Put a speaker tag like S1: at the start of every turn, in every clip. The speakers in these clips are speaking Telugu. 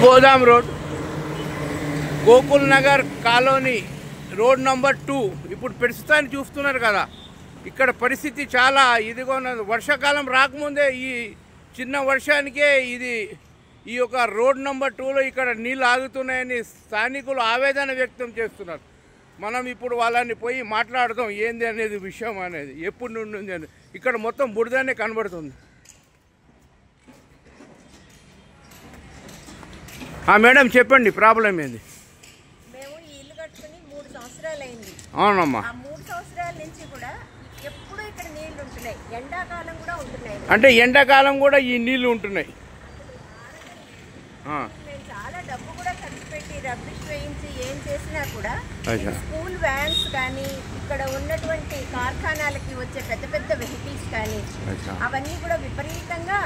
S1: గోదాం road, Gokul Nagar colony, road number 2 ఇప్పుడు ప్రస్తుతాన్ని చూస్తున్నారు కదా. ఇక్కడ పరిస్థితి చాలా ఇదిగా ఉన్నది. వర్షాకాలం రాకముందే ఈ చిన్న వర్షానికే ఈ యొక్క రోడ్ నంబర్ 2లో ఇక్కడ నీళ్ళు ఆగుతున్నాయని స్థానికులు ఆవేదన వ్యక్తం చేస్తున్నారు. మనం ఇప్పుడు వాళ్ళని పోయి మాట్లాడదాం ఏంది అనేది విషయం అనేది, ఎప్పుడు నుండి ఉంది అని. ఇక్కడ మొత్తం బురదనే కనబడుతుంది. మేడం చెప్పండి, ప్రాబ్లం ఏంది?
S2: మేము ఈ ఇల్లు కట్టుకుని 3 సంవత్సరాలు అయింది.
S1: అవునమ్మా.
S2: ఆ 3 సంవత్సరాల నుంచి కూడా ఎప్పుడు ఇక్కడ నీళ్లు ఉంటున్నాయి, ఎండాకాలం కూడా ఉంటున్నాయి.
S1: అంటే ఎండాకాలం కూడా ఈ నీళ్లు ఉంటున్నాయి.
S2: మేము చాలా డబ్బు కూడా ఖర్చు పెట్టి రబ్బిష్ వేయించి ఏం చేసినా కూడా స్కూల్ వ్యాన్స్ కానీ ఇక్కడ ఉన్నటువంటి కార్ఖానాలకి వచ్చే పెద్ద పెద్ద వెహికల్స్ కానీ అవన్నీ కూడా విపరీతంగా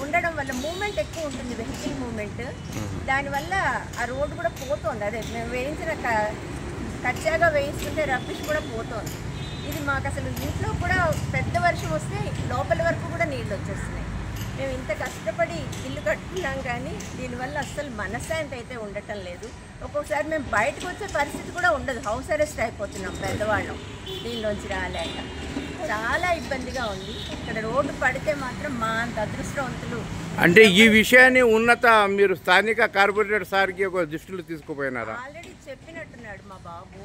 S2: ఉండడం వల్ల మూమెంట్ ఎక్కువ ఉంటుంది, వెహికల్ మూమెంట్. దానివల్ల ఆ రోడ్డు కూడా పోతుంది. అదే మేము వేయించిన కచ్చాగా వేయిస్తుంటే రబ్బిష్ కూడా పోతుంది. ఇది మాకు అసలు ఇంట్లో కూడా పెద్ద వర్షం వస్తే లోపల వరకు కూడా నీళ్ళు వచ్చేస్తున్నాయి. మేము ఇంత కష్టపడి ఇల్లు కట్టుకున్నాం కానీ దీనివల్ల అస్సలు మనశ్శాంతి అయితే ఉండటం లేదు. ఒక్కొక్కసారి మేము బయటకు వచ్చే పరిస్థితి కూడా ఉండదు, హౌస్ అరెస్ట్ అయిపోతున్నాం పెద్దవాళ్ళం దీనిలోంచి రాలేక. చాలా ఇబ్బందిగా ఉంది. ఇక్కడ రోడ్డు పడితే మాత్రం మా అంత అదృష్టవంతులు.
S1: అంటే ఈ విషయాన్ని మీరు స్థానిక కార్పొరేటర్ సార్కి ఒక దృష్టిలో తీసుకుపోయినారా?
S2: ఆల్రెడీ చెప్పినట్టున్నాడు మా బాబు.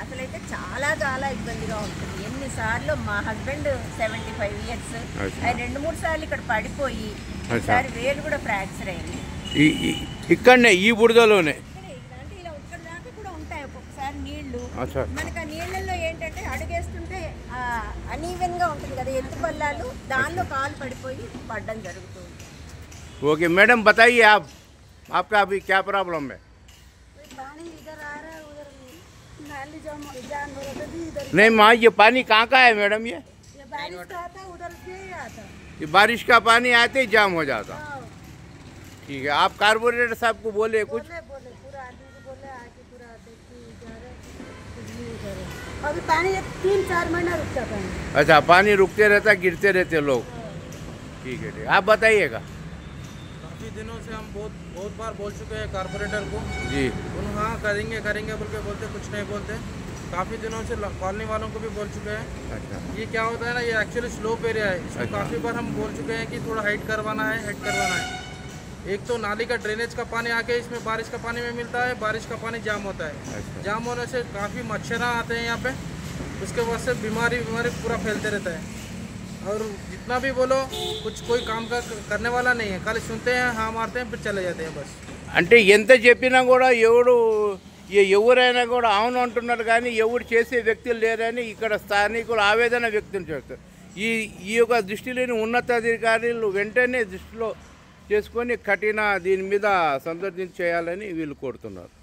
S2: అసలైతే చాలా చాలా ఇబ్బందిగా ఉంటుంది. ఎన్నిసార్లు మా హస్బెండ్ 75 ఇయర్స్, ఆయన 2-3 సార్లు ఇక్కడ పడిపోయి ఒకసారి వేలు కూడా ఫ్రాక్చర్ అయింది.
S1: ఇక్కడనే ఈ బురదలోనే
S2: అంటే ఇలా ఇక్కడ దాకా కూడా ఉంటాయి ఒక్కొక్కసారి నీళ్లు. మనకి ఆ నీళ్ళల్లో ఏంటంటే అడుగేస్తుంటే అనీవెన్ గా ఉంటుంది కదా, ఎత్తు పల్లాలు, దానిలో కాలు పడిపోయి పడడం జరుగుతుంది.
S1: ఓకే మేడం, बताइए आपका अभी क्या प्रॉब्लम है? नहीं माँ, ये पानी कहाँ का है मैडम? ये
S2: बारिश का आता, उधर से आता,
S1: ये बारिश का पानी आते ही जाम हो जाता. ठीक है, आप कारपोरेटर साहब को बोले कुछ?
S2: बोले पूरा आदमी को बोले आके पूरा देखते जा रहे, कुछ नहीं करे. अभी पानी 3-4 महीना रुकता पानी.
S1: अच्छा, पानी रुकते रहता, गिरते रहते लोग. ठीक है, ठीक. आप बताइएगा.
S3: काफ़ी दिनों से हम बहुत बार बोल चुके हैं कारपोरेटर को
S1: जी,
S3: हाँ करेंगे बोल के बोलते, कुछ नहीं बोलते. काफ़ी दिनों से कॉलोनी वालों को भी बोल चुके हैं.
S1: अच्छा.
S3: ये क्या होता है ना, ये एक्चुअली स्लोप एरिया है. इसको काफ़ी बार हम बोल चुके हैं कि थोड़ा हाइट करवाना है. एक तो नाली का ड्रेनेज का पानी आके इसमें बारिश का पानी में मिलता है, बारिश का पानी जाम होता है.
S1: अच्छा.
S3: जाम होने से काफ़ी मच्छर आते हैं यहाँ पे. उसके बाद से बीमारी पूरा फैलते रहता है. और जितना भी बोलो कुछ कोई काम करने वाला नहीं है. खाली सुनते हैं, हाँ मारते हैं, फिर चले जाते हैं बस.
S1: అంటే ఎంత చెప్పినా కూడా ఎవరైనా కూడా అవును అంటున్నారు కానీ ఎవరు చేసే వ్యక్తులు లేరని ఇక్కడ స్థానికులు ఆవేదన వ్యక్తం చేస్తారు. ఈ యొక్క దృష్టిలోని ఉన్నతాధికారులు వెంటనే దృష్టిలో చేసుకొని కఠిన దీని మీద సందర్శన చేయాలని వీళ్ళు కోరుతున్నారు.